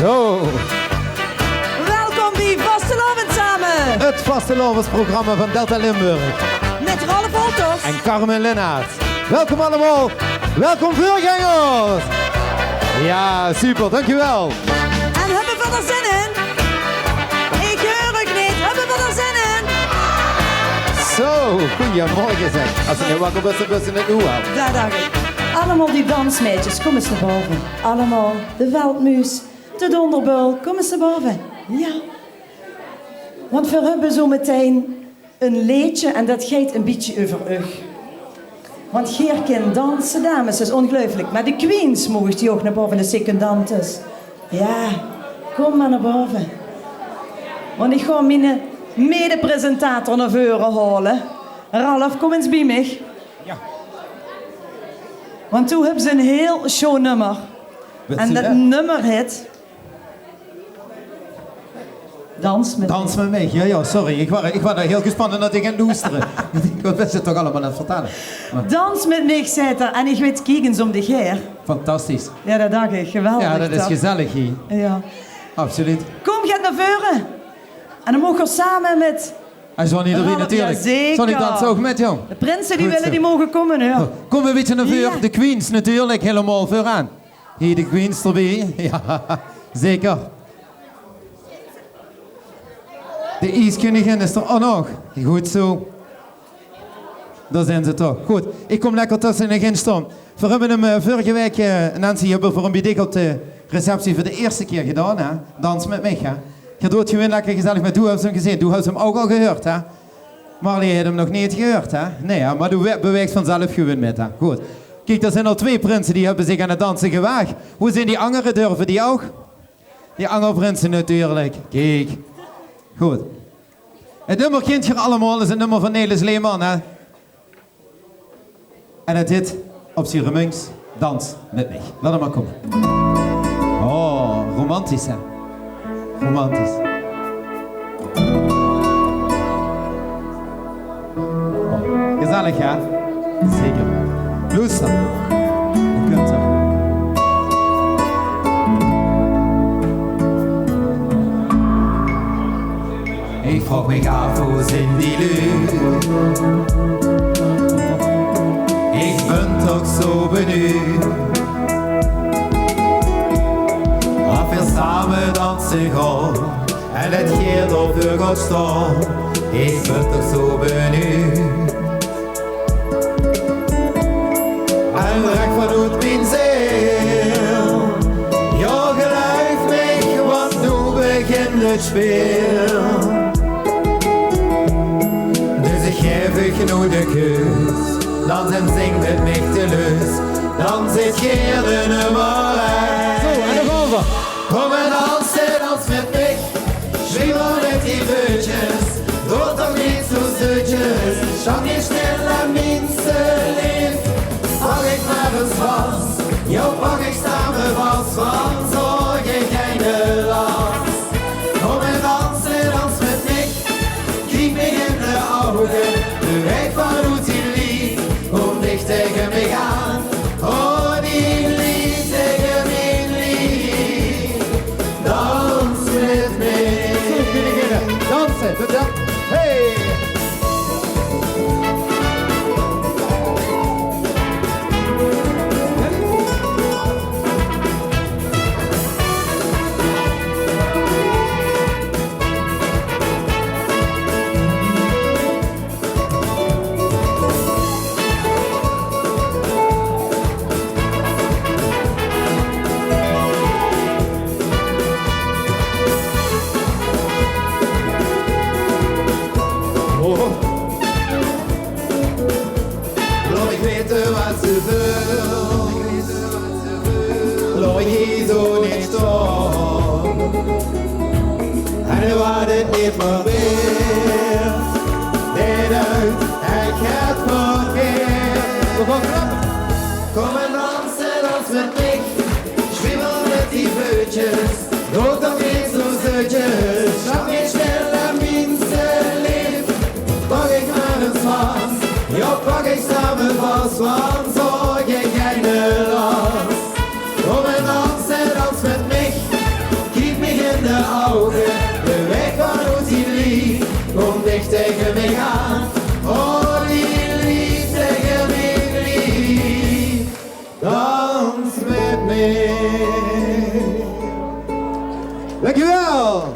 Zo. Welkom bij Vastelovend samen. Het vastelovensprogramma van Delta Limburg. Met Ralf Holters. En Carmen Linnaert. Welkom allemaal. Welkom vuurgangers. Ja, super. Dankjewel. En hebben we er zin in? Ik hoor het niet. Hebben we er zin in? Zo, goedemorgen zeg. Als je nu wakker bent, dan ben je het nu al. Daar dacht ik. Allemaal die dansmeisjes, kom eens naar boven. Allemaal de veldmuis, de donderbul, kom eens naar boven. Ja. Want we hebben zo meteen een liedje en dat gaat een beetje over u. Want Geer kan dansen, dames, dat is ongelooflijk. Maar de queens mogen die ook naar boven, de secondantes. Ja, kom maar naar boven. Want ik ga mijn mede-presentator naar voren halen. Ralf, kom eens bij mij. Ja. Want toen hebben ze een heel show nummer. En dat nummer heet... Dans met mij. Ja, sorry. Ik was daar heel gespannen dat ik ging loesteren. Ik was het toch allemaal aan het vertellen. Maar... Dans met mij, zei er. En ik weet kijkens om de Geer. Fantastisch. Ja, dat dacht ik. Geweldig. Ja, dat is gezellig hier. Ja. Absoluut. Kom, gaat naar voren. En dan mogen we samen met... En Johnny erbij natuurlijk. Ja, zeker. Johnny danst ook met, jong. De prinsen die Goed willen, zo. die mogen komen. Ja. Kom een beetje naar voren. Ja. De queens natuurlijk helemaal vooraan. Hier de queens erbij. Ja, zeker. De ijskoningin is er ook nog. Goed zo. Daar zijn ze toch. Goed, ik kom lekker tussenin staan. We hebben hem vorige week, Nancy, hebben voor een bidig op de receptie voor de eerste keer gedaan. Hè? Dans met mij. Hè? Je doet gewoon lekker gezellig met Doe, hebben ze hem gezien. Doe, hebben ze hem ook al gehoord. Hè? Marley heeft hem nog niet gehoord. Hè? Nee, hè? Maar Doe beweegt vanzelf gewoon met. Hè? Goed. Kijk, er zijn al 2 prinsen die hebben zich aan het dansen gewaagd. Hoe zijn die anderen? Durven die ook? Die andere prinsen natuurlijk. Kijk. Goed. Het nummer kent je allemaal, is het nummer van Nelis Leeman, hè? En het heet op zijn Remungs, Dans met mij. Laat hem maar komen. Oh, romantisch, hè? Romantisch. Oh, gezellig, hè? Zeker. Luister. Je kunt het. Ik vraag me af hoe zijn die lui. Ik ben toch zo benieuwd. Of we samen dansen gaan en het gaat over gaat staan. Ik ben toch zo benieuwd. En recht vanuit mijn ziel. Ja, geloof mij, want nu begint het spel. Genoeg de kus, dans en zing met mij te lus, dan zit Geer de nummer 1. Zo, en nog over. Kom en dans met mij, schwingel met die beutjes, doe toch niet zo zoetjes, schau niet snel aan minste lief, pak ik maar eens vast, jou pak ik samen vast, want zorg ik geen last. Kom en dans met mij, kijk mij in de ogen. Weg van hoe die lief, kom dicht tegen mij aan. Oh, die lief tegen mijn lief. Dans met mij. Zo, vriendinnen, dansen, doe dat. Hey! Laat ik weten wat ze wil. Laat ik hier zo niet staan. En wat het niet meer weer. Dit uit, hij gaat verkeerd. Kom en dans met mij. Schwimmel met die beutjes. Doe toch niet zo zoetjes. Schap niet snel aan minste lief. Pak ik maar eens vast. Ja, pak ik samen vast, want zorg ik geen last. Kom en dans met mij. dans met me. Dankjewel.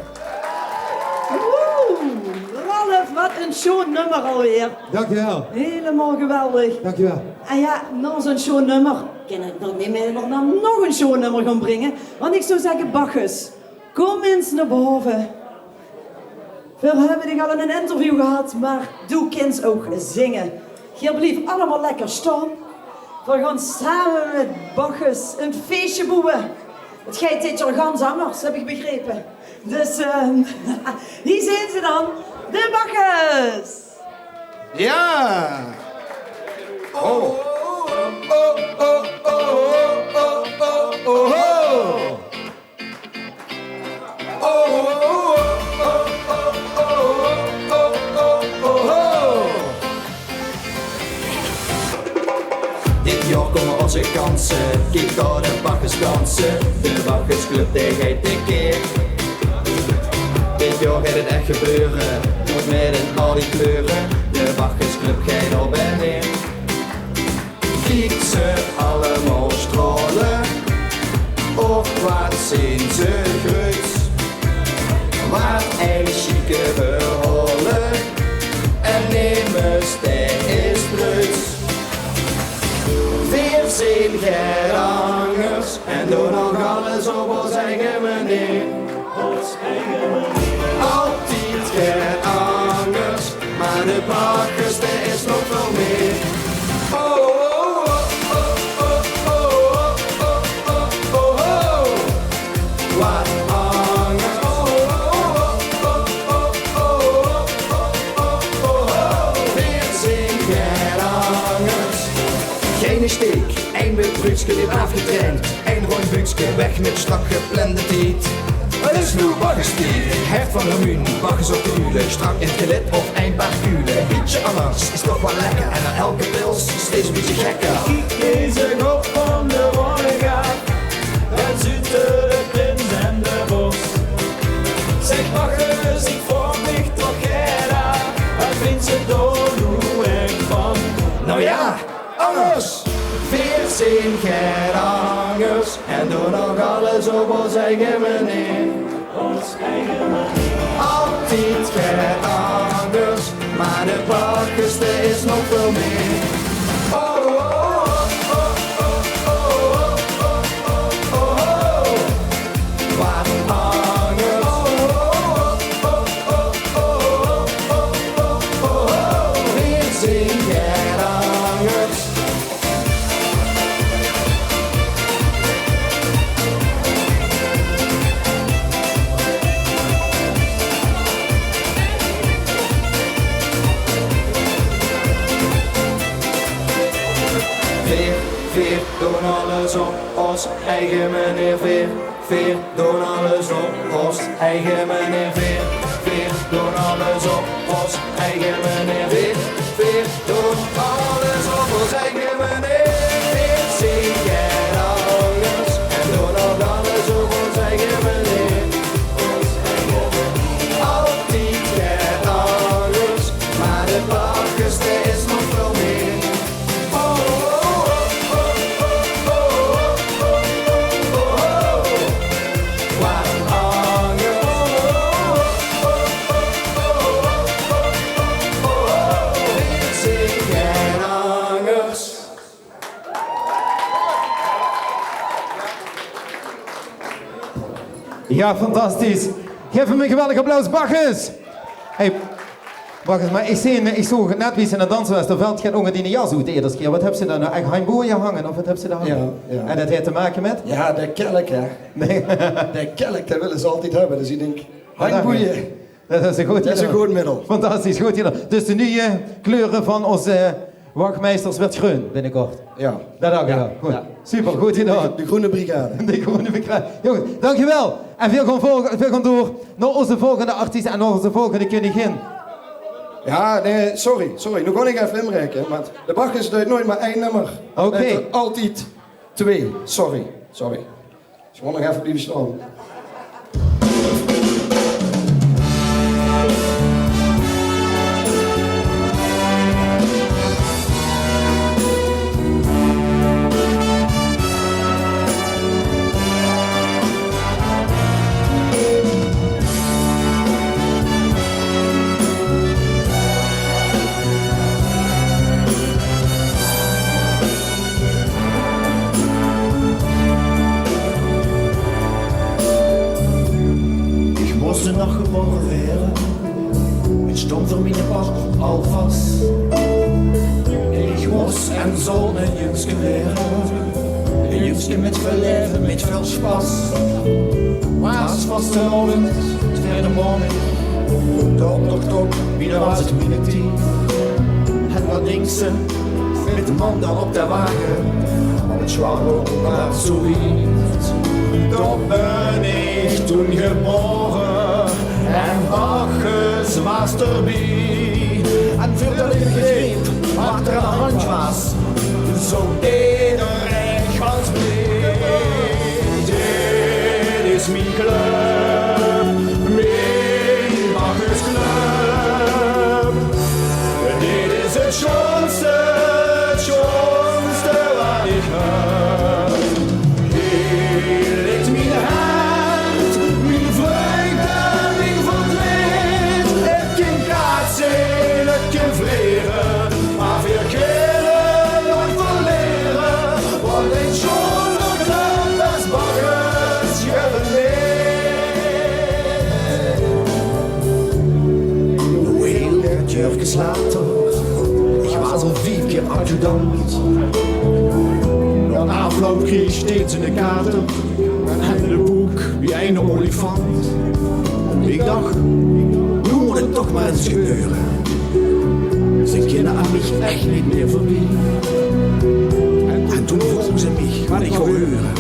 Ralf, wat een show nummer alweer. Dankjewel. Helemaal geweldig. Dankjewel. En ja, na zo'n show nummer kan ik nog niet meer nog een show nummer gaan brengen. Want ik zou zeggen, Bacchus, kom eens naar boven. We hebben dich al in een interview gehad, maar doe kind ook zingen. Hier blijf allemaal lekker staan. We gaan samen met Bacchus een feestje boeien. Het gaat dit jaar ganz anders, heb ik begrepen. Dus hier zijn ze dan, de Bacchus. Ja. Oh. Oh, oh, oh, oh, oh, oh, oh, oh. Dit jaar komen onze kansen, kijk naar de Bacchus dansen. De Bacchus Club, die gaat de keer. Dit jaar gaat het echt gebeuren, nog met in al die kleuren. De Bacchus Club gaat op en neer. Kijk ze allemaal stralen, of wat zien ze groots. Wat een chique verhalen, en nemen steen is breuts. Weer zijn gerangers en doen nog alles op ons eigen manier. Altijd gerangers, maar de Bacchus, er is nog veel meer. Oh, oh, oh, oh, oh, oh, oh, oh, oh, oh. Wat hangers. Oh, oh, oh, oh, oh, oh, oh, oh. Weer zijn gerangers. Geen steek, één wildbruikske weer afgetraind. Eén rond buikske, weg met strak geplande tijd. Het is nu Bacchus-tijd, hert van Remun, Bacchus op de hulen. Strak in het gelet of een paar kulen. Beetje anders is toch wel lekker en aan elke pils steeds een beetje gekker. Kijk deze kop van de Wonnegaard, en zitten de prins en de bos. Zeg Bacchus, ik vorm mich toch Gerda, wat vindt ze door hoe ik van? Nou ja, anders! Weer zijn gerangers en doen nog alles op ons eigen manier. Ons eigen manier. Altijd gerangers, maar de Bacchus, er is nog veel meer. Oh, oh, oh, oh, oh, oh, oh, oh, oh, oh. Wat hangers. Oh, oh, oh, oh, oh, oh, oh, oh, oh. Weer zijn gerangers. Veer, doen alles op ons eigen manier. Veer, doen alles op ons eigen manier. Veer, doen alles op ons eigen manier. Veer, doen alles op ons eigen manier. Veer, zijn gerangers en doen nog alles op ons eigen manier. Altijd gerangers, maar de Bacchus, er is nog veel meer. Ja, fantastisch. Geef hem een geweldig applaus, Bacchus. Hey, Bacchus, maar ik zag net wie ze naar dansen was. Er valt geen ongen die een jas uit de eerste keer. Wat heb ze daar nou? Echt hangboeien hangen of wat heb ze daar hangen? Ja. En dat heeft te maken met? Ja, de kelk, hè. Nee. De kelk, dat willen ze altijd hebben. Dus ik denk, hangboeien, Dat is een goed dat is een idee. goed middel. Fantastisch, goed idee. Dus de nieuwe kleuren van onze wachtmeesters werd groen binnenkort. Ja. Dat dacht ik wel. Goed. Ja. Super, goed gedaan. De groene brigade. De groene bekruid. Jongens, dankjewel. En we gaan door naar onze volgende artiest en naar onze volgende koningin. Ja, nee, sorry. Nu kon ik even inrekenen, maar de Bacchus duidt nooit maar één nummer. Oké. Het er altijd twee. Sorry. Dus gewoon nog even blijven staan. dag geboren werden. Het stond voor mij pas alvast. Ik was en zal een jongske werden. Een jongske met veel leven, met veel spas. Was vastelovend, tweede morgen. Top, wie was het minuut. En wat denkt ze, met de man daar op de wagen. Op het zwaar maar zoiets. Toch ben ik toen geboren en Bacchus was erbij. En voor dat ik greep, achter de hand was, zo nederig als mij. Dit is mijn club, mijn Bacchus club. Dit is het schoonste wat ik heb. Hier ligt mijn hand, mijn vreugde, mijn verdriet. Het kan kaart zijn, het kan vreden, maar veel keren nooit verleren. Want een schone club als Bacchus geleerd. Hoe Jurkens later, ik was al 4 keer adjudant. Na afloop kreeg ik steeds in de kaarten en de boek wie een olifant. Ik dacht, nu moet het toch maar eens gebeuren. Ze kennen aan mij echt niet meer voorbij. En toen vroegen ze mij wat ik wou horen.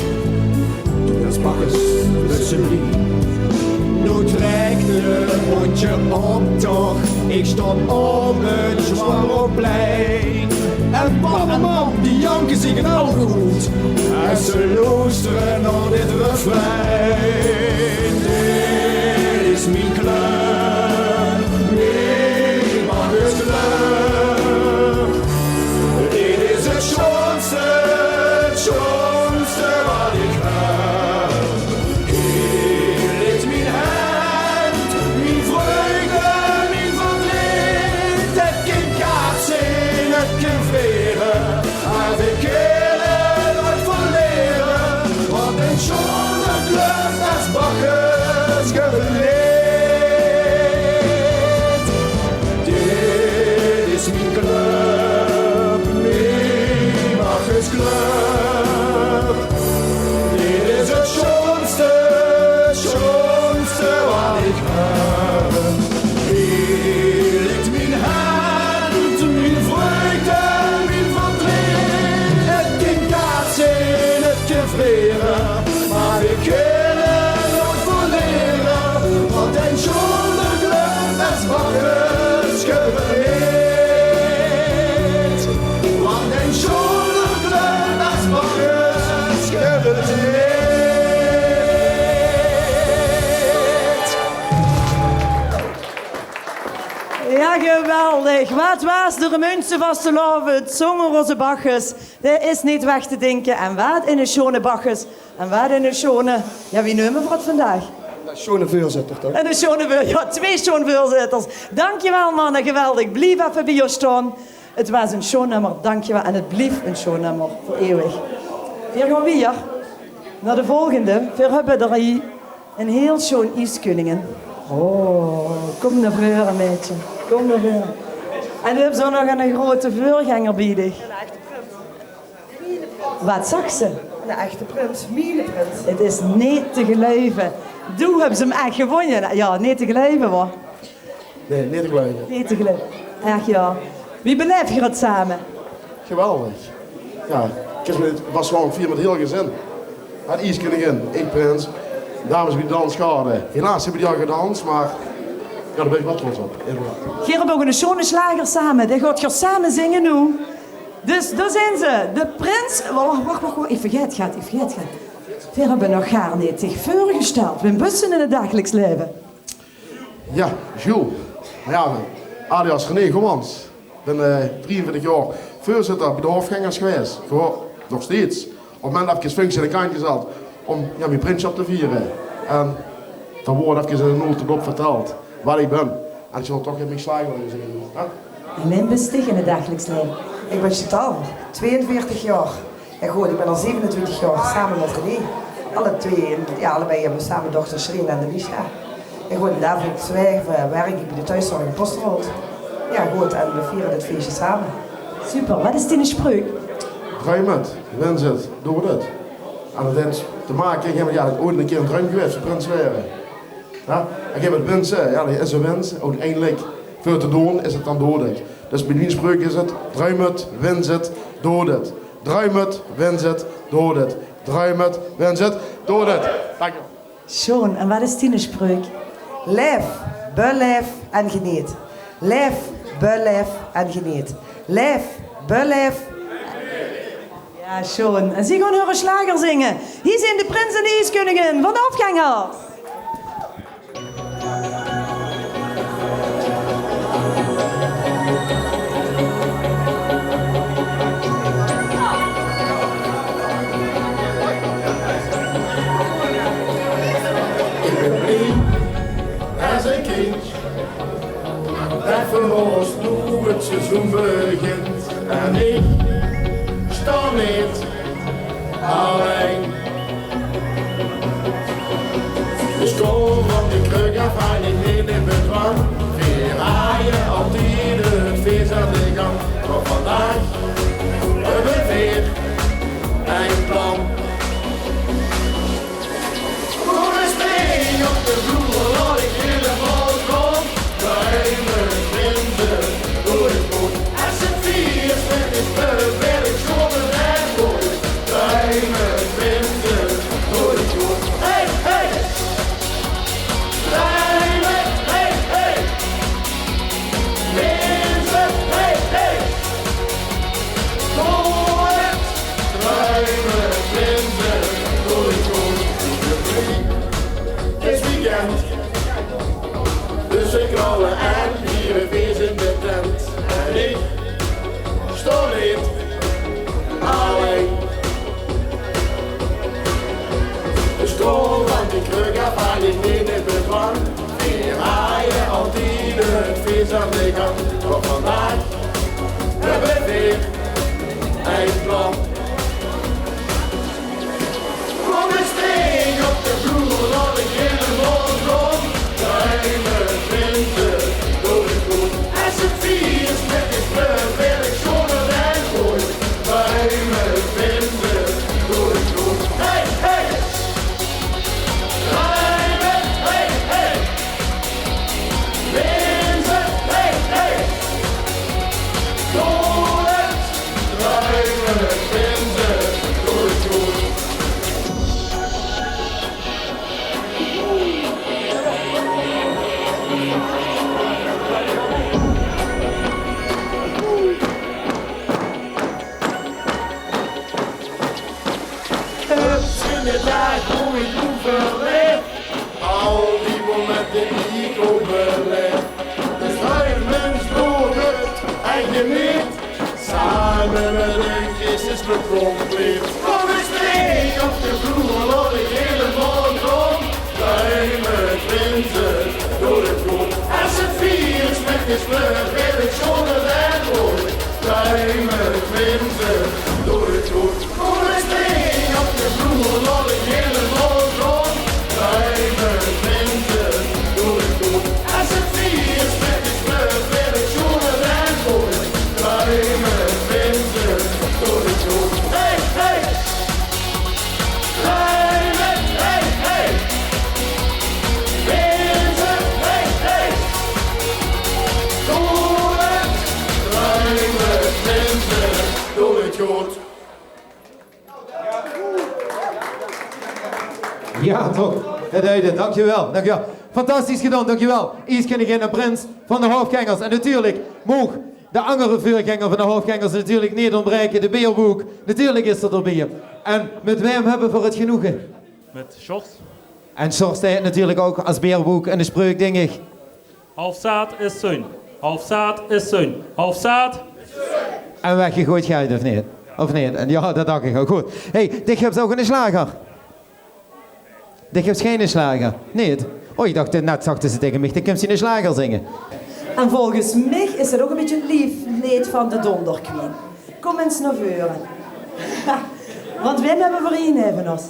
Toen was Bacchus tussen mij. Nu trekt het mondje op toch, ik stond op het Zwarroplein. En man, die janken zich al goed. En ze luisteren naar dit refrein. Dit is mijn club, mijn Bacchus club. Dit is het schoonste wat ik heb. Hier ligt mijn hand, mijn vreugde, mijn verdriet. Het kan kaart zijn, het kan vreden, maar we kunnen nooit verleren. Want een schone club als Bacchus geleerd. Dit is mijn club, mijn Bacchus club. Dit is het schoonste wat ik heb. Hier ligt mijn hand, mijn vreugde, mijn verdriet. Het kan kaart zijn, het kan vreden, maar we kunnen nooit verleren. Want een schone club als Bacchus geleerd. Want een schone club als Bacchus geleerd. Ja, geweldig. Wat was de Remunse vastelovend, het zongen onze Bacchus. Dat is niet weg te denken. En wat in een schone Bacchus. En wat in een schone... Ja, wie nemen we voor het vandaag? Dat is schone voorzitter toch? En een schone ja, 2 schone voorzitters. Dankjewel mannen, geweldig. Blijf even bij je staan. Het was een schoon nummer, dankjewel. En het blijft een schoon nummer, voor eeuwig. Hier gaan we weer naar de volgende. We hebben er hier een heel schoon ijskunningen. Oh, kom naar voren, meisje. Kom naar voren. En we hebben zo nog een grote voorganger bij zich. Wat zag ze? Een echte prins, Mieleprins. Het is niet te geloven. Doe hebben ze hem echt gewonnen. Ja, niet te geloven hoor. Nee, niet te geloven. Niet te geloven. Echt ja. Wie beleef je het samen? Geweldig. Ja, het was gewoon 4 met heel gezin. Het ijskoningin, ik prins, dames bij de dansschade. Helaas hebben die al gedanst, maar ja, daar ben ik wat trots op. Hier hebben we een schone slager samen. Die gaat je samen zingen nu. Dus daar zijn ze. De prins... Wacht. Ik vergeet het. We hebben nog gar niet zich voorgesteld. We bussen in het dagelijks leven. Ja, Jules. Ja, alias René Gomans. Ik ben 43 jaar voorzitter bij de hoofdgangers geweest. Gewoon nog steeds. Op het moment dat ik eens functie aan de kantje zat om ja, mijn prinsschap te vieren. En dan wordt even in de notendop verteld waar ik ben. En ik zal toch in mijn slager zien. En mijn bestig in het dagelijks leven. Ik ben Chantal, 42 jaar. En goed, ik ben al 27 jaar samen met René. Allebei hebben we samen dochters Serena en Alicia. En goed, daarvoor werk ik bij de thuiszorg in Posterhout. Ja goed, en we vieren dit feestje samen. Super, wat is die spreuk? Draai met, wens het, doe het. En dat heeft te maken, ik heb ooit een keer een druim geweest voor Prins Zweren. Ja? Ik heb het wensen, ja, dat is een wens. Uiteindelijk, voor te doen, is het dan dood. Dus bij die spreuk is het, draai het, wens het, doe het. Draai het, wens het, doe het. Draai het, wens het, doe het. Dank je. Sean, en wat is die spreuk? Leef, beleef en geniet. Leef, beleef en geniet. Leef, beleef. Ja, Sean. En ze gaan hun slager zingen. Hier zijn de prins en de ijskoningin van de Hoofdgangers. Als een kind, dat voor ons nu het seizoen begint. En ik sta niet alleen. Dus kom van die kruk af en ik neem in bedwang. Weer aaien altijd het feest aan de gang. Maar vandaag hebben we weer een plan. Op de vloer laat ik helemaal gaan. Ruimen, vinden, door het goed. Als het vier is ben ik schonnen en goed. Ruimen, vinden, door het goed. Hey, hey! Ruimen, hey, hey! Vinden, hey, hey! Door het. Ruimen, vinden, door het goed. Het is weekend, dus we knallen en hier een feest in de tent. En ik sta niet alleen. Dus kom van die kruk af en ik neem in bedwang. Weer aaien altijd het feest aan de gang. Maar vandaag hebben we weer een plan. Kom eens steen op de vloer, laat ik helemaal rond. Ruimen, vinden, door het goed. Als het vier is met die spreuk, wil ik schonnen en goed. Ruimen, vinden, door het goed. Hey, hey! Ruimen, hey, hey! Vinden, hey, hey! Door het. Ruimen, vinden, door het goed. In de tijd hoe ik toen verleef, al die momenten die ik overleef. Dus ruim mens door het eigen niet, samen met een Christus compleet. Kom eens mee op de vloer, laat ik helemaal rond. Ruim het vinden door het goed. Als het vier is met de sleur, wil ik zonder en goed. Ruim het vinden door het goed. Kom eens mee op de vloer, laat ik helemaal rond. Ruim het vinden door het goed. Als het vier is met de sleur, wil ik zonder en goed. Ruim het vinden door het goed. Hey, hey! Ruim het, hey, hey! Vinden, hey, hey! Door het, ruim het vinden door het goed. Ja, toch. Het uitte. Dankjewel. Dankjewel. Fantastisch gedaan. Dankjewel. Ijskoningin en prins van de Hoofdgangers. En natuurlijk moog de andere vuurganger van de Hoofdgangers natuurlijk niet ontbreken. De Beerboek. Natuurlijk is er erbij. En met wem hebben we voor het genoegen? Met Sjors. En Sjors heeft natuurlijk ook als Beerboek en de spreuk, denk ik. Half zaad is zoon. Half zaad is zoon. Half zaad. En weggegooid geld, of niet? Of niet? En ja, dat dacht ik ook goed. Hé, dit hebt ook een slager. Dit hebt geen slager. Niet? Oh, ik dacht, net zachten ze tegen mij, ik heb ze een slager zingen. En volgens mij is het ook een beetje het liefleed van de Donderqueen. Kom eens naar voren. Want Wim hebben we hier even ons.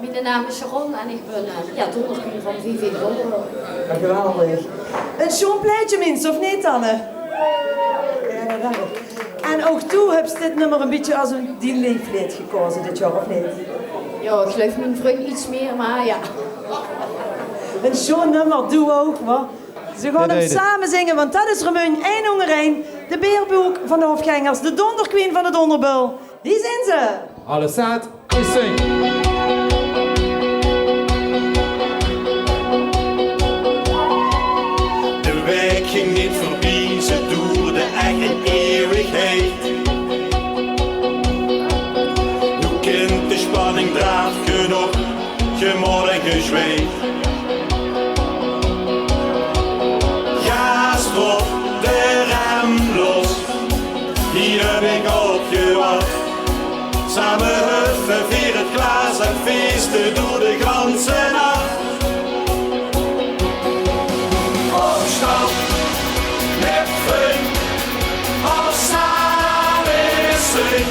Mijn naam is Sharon en ik ben donderqueen van VV de Donderbul. Ja, geweldig. Een schoon pleitje minst, of niet, Anne? Ja, dank. En ook toe heb je dit nummer een beetje als een die leeftijd gekozen dit jaar, of niet? Ja, ik geloof mijn vriend iets meer, maar ja. Een schoon nummer, doe ook, hoor. Ze gaan hem samen zingen, want dat is Remun 1 onder 1. De beerboek van de hoofdgangers, de donderqueen van de Donderbul. Die zijn ze. Alle staat is zing. De week ging niet voorbij, ze duurde echt een eeuwigheid. Nu kent de spanning draad genoeg, gemorgen zweet. Ja, stop de rem los, hier heb ik op gewacht. Samen huffen, vier het glaas en feesten door de ganse nacht. Opstand met vriend, als samen is zin.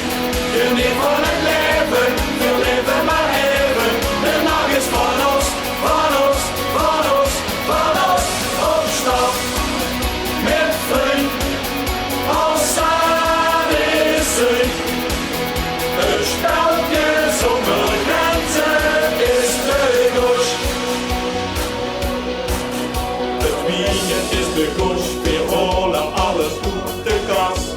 Geniet van het leven, we leven maar even. De nacht is van ons, van ons, van ons, van ons. Opstand met vriend, als samen is zin. Een speltje zonder grenzen is de koers. Het weekend is de koers, weer rollen alles op de kast.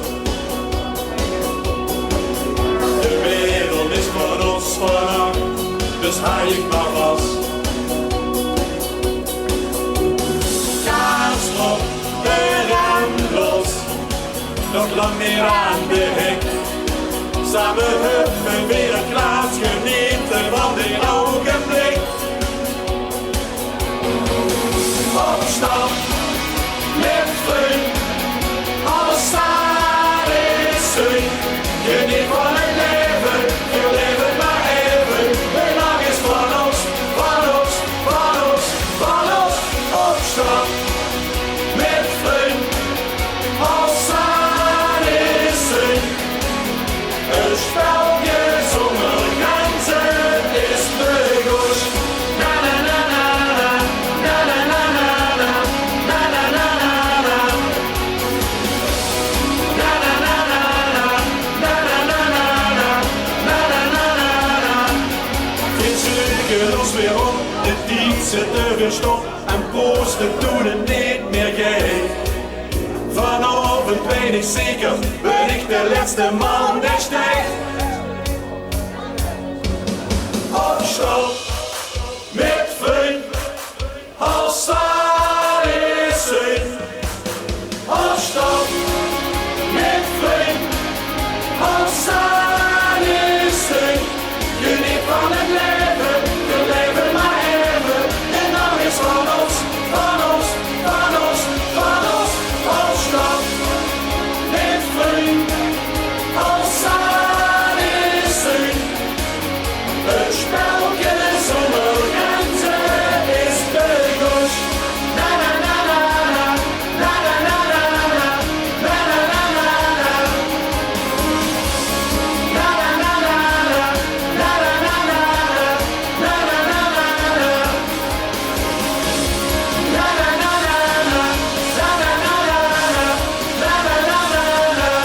De wereld is van ons vanaf, dus haal ik maar vast. Kaars op de rem los, nog lang meer aan de hek. Samen huppen weer een glaas genieten van dit ogenblik. Opstand met vriend, alles samen is zin. Geniet van het leven, we leven maar even. De nacht is van ons, van ons, van ons, van ons. Opstand met vriend, alles samen is zin. Een spelje zonder grenzen is de koers. Na na na na na, na na na na na, na na na na na. Na na na na na, na na na na na, na na na na na. Fietsen ons weer op, de tijd zit er weer stop en posten doen het niet meer gek. Vanavond weet ik zeker, ben ik de laatste man die stijgt. Opstand met vriend, als saal is zin. Opstand met vriend, als saal is zin. Geniet van het leven, we leven maar even. De nacht is van ons, van ons, van ons, van ons. Opstand met vriend, als saal is zin. Een spelje zonder grenzen is de koers. Na na na na na, na na na na na, na na na na na. Na na na na na, na na na na na, na na na na na. Na na na na na, na na na na na, na na na na na.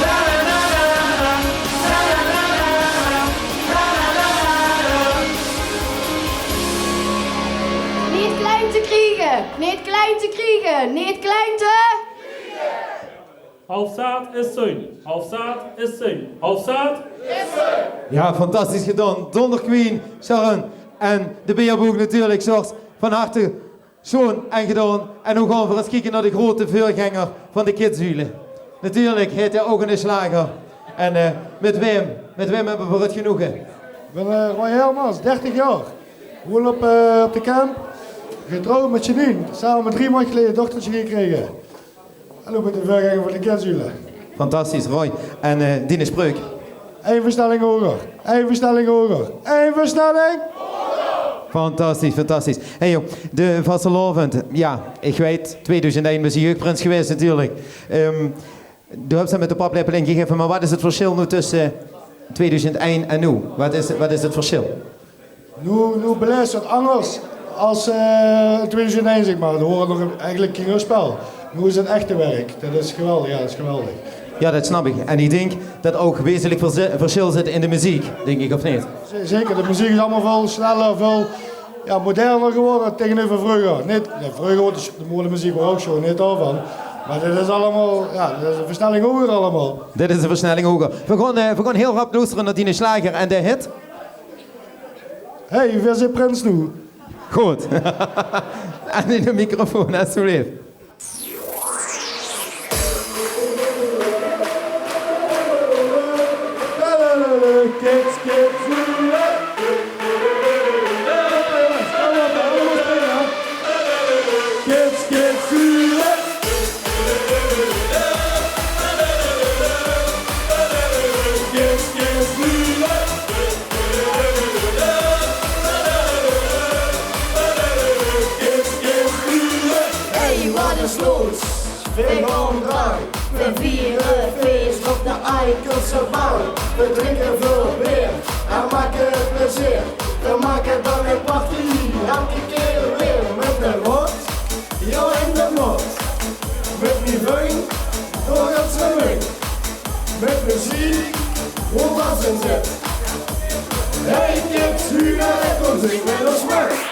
Na na na na na, na na na na na, na na na na na. Niet klein te kriegen, niet klein te kriegen, niet klein te... Halfzaad is zin, halfzaad is zin, halfzaad. Ja, fantastisch gedaan. Donderqueen, Sharon en de beerboek natuurlijk. Zoals van harte schoon en gedaan. En nu gaan we eens kijken naar de grote voorganger van de Kidshulen. Natuurlijk heet hij ook een slager. En met wem hebben we voor het genoegen? Ik ben Roy Helmans, 30 jaar. Woon op de camp. Getrouwd met Janine. Samen met 3 maanden geleden een dochtertje gekregen. En ook met de voorganger van de Kidshulen. Fantastisch, Roy. En Dine Spreuk. 1 versnelling hoger. 1 versnelling hoger. 1 versnelling. Fantastisch, fantastisch. Hey joh, de vastelavond. Ja, ik weet, 2001 was je jeugdprins geweest natuurlijk. Du hebt ze met de paplepel ingegeven, maar wat is het verschil nu tussen 2001 en nu? Wat is het verschil? Nu beleid het anders als 2001 zeg maar. Er horen nog eigenlijk geen spel. Nu is het echte werk. Dat is geweldig, ja, dat is geweldig. Ja, dat snap ik. En ik denk dat ook wezenlijk verschil zit in de muziek, denk ik, of niet? Zeker, de muziek is allemaal veel sneller, veel moderner geworden tegenover vroeger. Vroeger was de modemuziek ook zo, niet daarvan. Maar dit is allemaal, dit is een versnelling hoger allemaal. Dit is een versnelling hoger. We gaan heel rap luisteren naar die slager en de hit. Hey, wie is Prins nu? Goed. En in de microfoon, alsjeblieft. Kids, Hey, wat is los? We gaan eruit. We vieren feest op de Eikelse bouw. We drinken veel bier en maken plezier. We maken dan een party, elke keer weer. Met de rot, ja in de mot. Met die vriend, door het zwemmen. Met muziek, hoe was het zit. Hey kids, huren, kom zing met ons mee.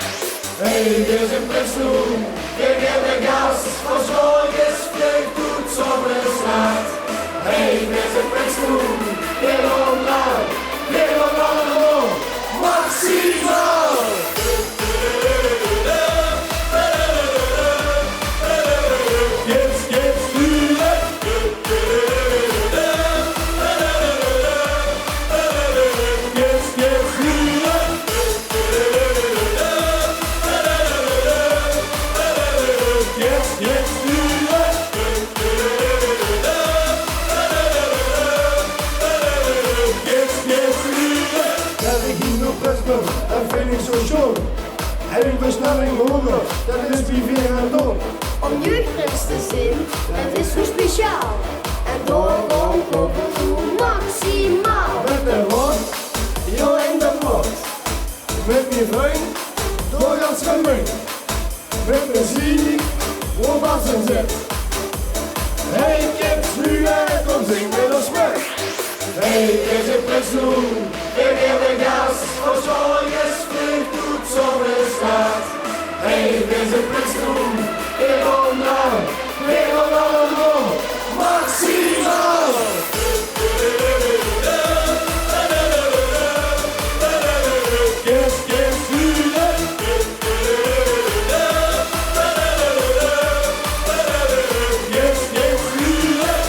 Hey, dit is een presloen, we geven gas, voor zorg is vleug, doet zonneslaat. Hey, dit is een presloen, we gaan lang, we gaan allemaal maximaal. Kids, huren. Kids, huren. Dat vind ik zo schoon. En een versnelling hoger, dat is wie weer aan doen. Om jeugdprins te zien, het is zo speciaal. En daarom kopen we maximaal. Met de rot, ja in de mot. Met die vriend, door het zwemmen. Met muziek, hoe was het zit. Hey kids, huren, kom zing met ons mee. Hey, dit is een presloen, we geven gas, voor zorg is vlieg, doet zonneslaat. Hey, dit is een presloen, we gaan lang, we gaan allemaal maximaal. Kids, huren. Kids, huren.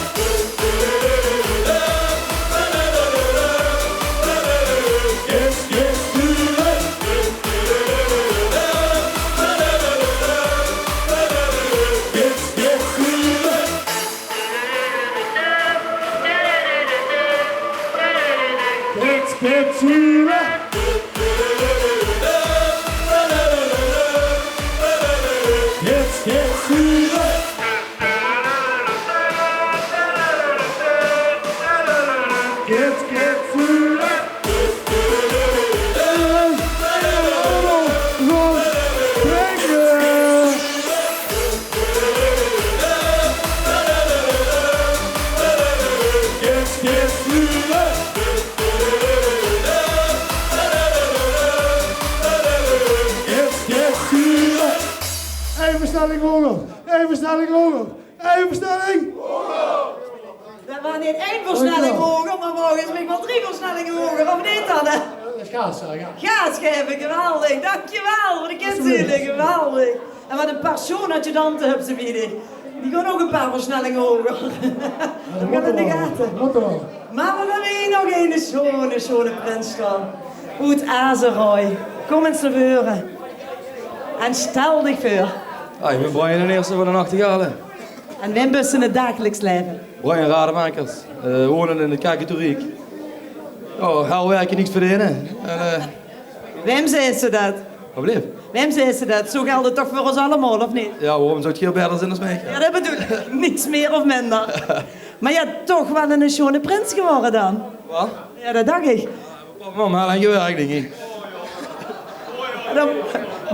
Kids, huren. Kids, huren. Kids, huren. Versnelling hoger, één versnelling hoger, één versnelling. We waren niet één versnelling hoger, maar volgens mij wel 3 versnellingen hoger, of niet dan? Hè? Dat is gaas, ja. Gaas geven, geweldig. Dankjewel voor de kinderen, geweldig. En wat een paar zoonadjudanten hebben ze weer. Die gaan ook een paar versnellingen hoger. We gaan in de gaten. Maar we hebben hier nog een schone prins van. Uit Azerrooy. Kom eens naar voren. En stel dich voor. Ja, ik ben Brian de Eerste van de Nachtegalen. En wem bent in het dagelijks leven? Brian Rademakers, wonen in de Kaketoriek. Ja, hel werken niet verdienen. Wem zei ze dat? Wat bleef? Wem zei ze dat? Zo geldt het toch voor ons allemaal, of niet? Ja, waarom zou het heel beter zijn als mij? Ja, dat bedoel ik. Niets meer of minder. Maar ja, toch wel een schone prins geworden dan. Wat? Ja, dat dacht ik. Mama, lang gewerkt, denk ik.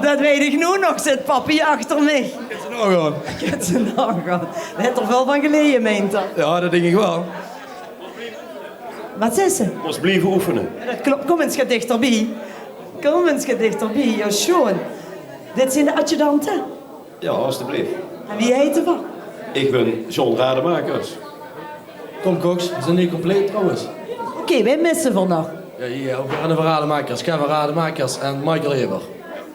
Dat weet ik nu nog, zit papi achter mij. Is ze nog aan? Kent ze nog aan. Dat heeft er veel van geleden, meent dat. Ja, dat denk ik wel. Wat is ze? Ons blijven oefenen. Ja, dat klopt, kom eens dichterbij. Kom eens dichterbij, ja schoon. Dit zijn de adjudanten. Ja, alstublieft. En wie heet ervan? Ik ben John Rademakers. Kom Cox, we zijn niet compleet trouwens. Oké, wij missen van nog. Ja, hier, ook aan de Rademakers, Kevin Rademakers en Michael Eber.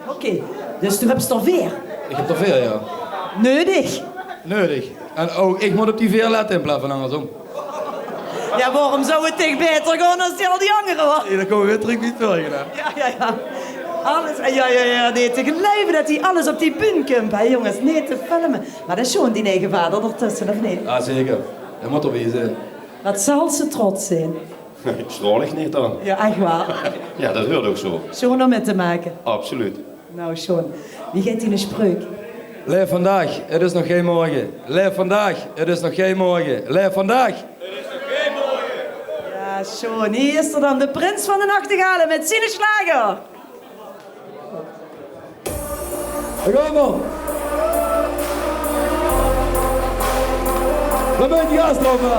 Oké, dus toen heb je er weer. Ik heb er veel, ja. Nodig. Nodig. En ook, ik moet op die veer letten in plaats van andersom. Ja, waarom zou het tegen beter gaan als die al die anderen was? Nee, dan komen we weer terug niet veel gedaan. Ja. Alles, ja, nee, te geloven dat hij alles op die punt komt, hè jongens. Nee, te filmen. Maar dat is gewoon die eigen vader ertussen, of niet? Ja, zeker. Dat moet er wezen. Wat zal ze trots zijn? Stralig niet dan. Ja, echt waar. Ja, dat hoort ook zo. Schoon om met te maken. Absoluut. Nou, schoon. Wie geeft in een spreuk? Leef vandaag, het is nog geen morgen. Leef vandaag, het is nog geen morgen. Leef vandaag. Ja, schoon. Hier is er dan de prins van de nachtegalen met zijn slager. Daar gaan we. Waar ben je gast over?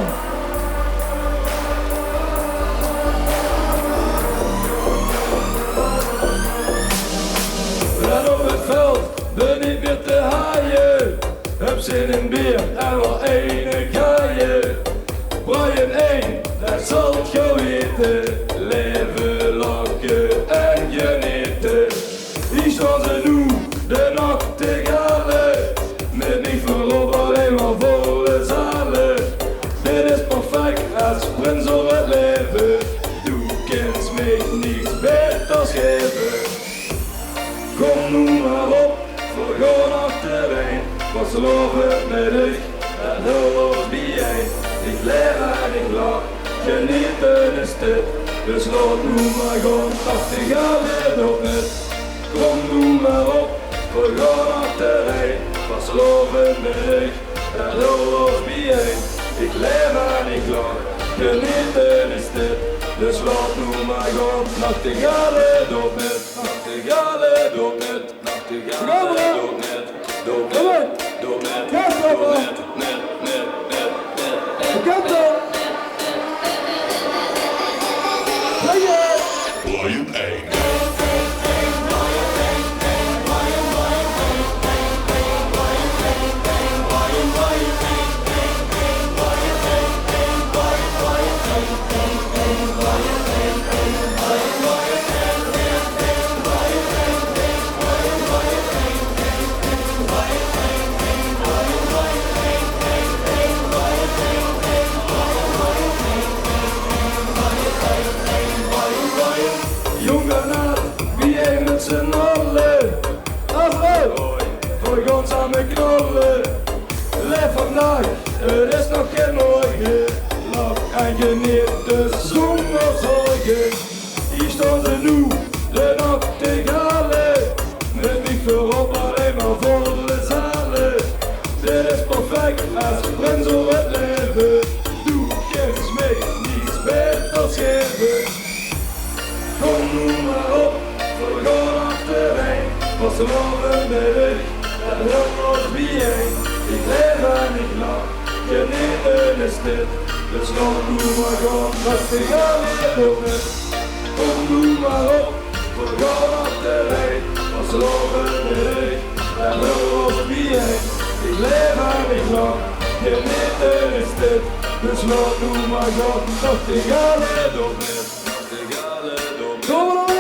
En op het veld ben ik weer te haaien. Heb zin in bier en wel ene kaaien. Brian 1, dat zal het geweten. Leven, lachen en genieten. Hier staan ze nu, de nachtegalen. Met niet voorop, alleen maar volle zalen. Dit is perfect als prins op het leven. Du kent mij niets beters geven. Kom nu maar op, we gaan achtereen. Was loven met dich, en heel ons bijeen. Ik leer en ik lach, genieten is dit. Dus laat nu maar gaan, nachtegalen op net. Kom nu maar op, we gaan achtereen. Was loven met dich, en heel ons bijeen. Ik leer en ik lach, genieten is dit. Dus laat nu maar gaan, nachtegalen op net. Nachtegalen op net, nachtegalen op net. Doe net, doe net, doe net, net. Lion 1. Z'n allen, afval, voor ons samen knallen. Leef vandaag, het is nog geen morgen. Lach en geniet de zonder zorgen. Hier staan ze nu, de nachtegalen. Met niet voorop, alleen maar volle zalen. Dit is perfect als prins op het leven. Du kent mij niets beters geven. Kom nu maar op. We gaan achtereen, was ze loven met dich, en heel ons bijeen. Ik leef en ik lach, genieten is dit. Dus laat nu maar gaan, nachtegalen op net. Kom nu maar op, we gaan achtereen, was ze loven met dich, en heel ons bijeen. Ik leef en ik lach, genieten is dit. Dus laat nu maar gaan, nachtegalen op net. Nachtegalen op net. Kom maar op,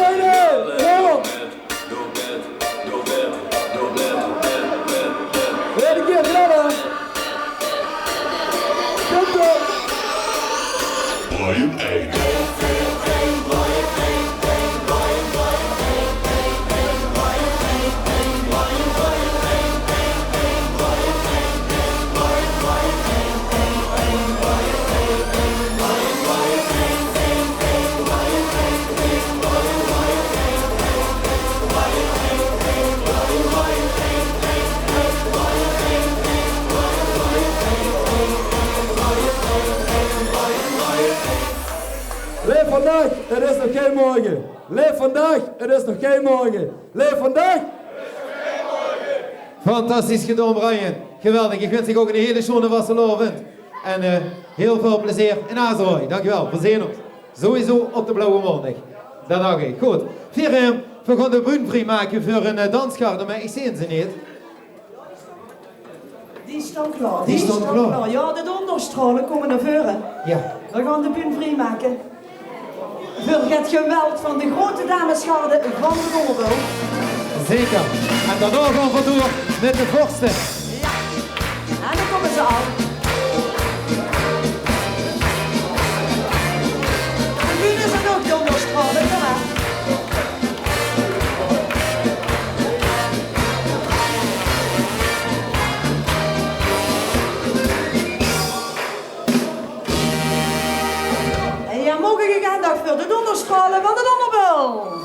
Lion 1. morgen. Leef vandaag, het is nog geen morgen. Leef vandaag. Fantastisch gedaan, Brian. Geweldig. Ik wens je ook een hele schone vastelovend. En heel veel plezier in Azerooi. Dankjewel. We zien ons sowieso op de Blauwe Maandag. Dat dacht ik. Goed. We gaan de bühne vrij maken voor een dansgarde, maar ik zie ze niet. Die stond klaar. Die stond klaar. Ja, de donderstralen komen naar voren. Ja. We gaan de bühne vrij maken. Voor het geweld van de grote damesgarde van de Donderbul. Zeker. En daarna gaan we door met de vorsten. Ja. En dan komen ze al. De bühne zijn ook donderstralen, kom maar. En ja, mogen je aandacht voor de donderstralen van de Donderbul.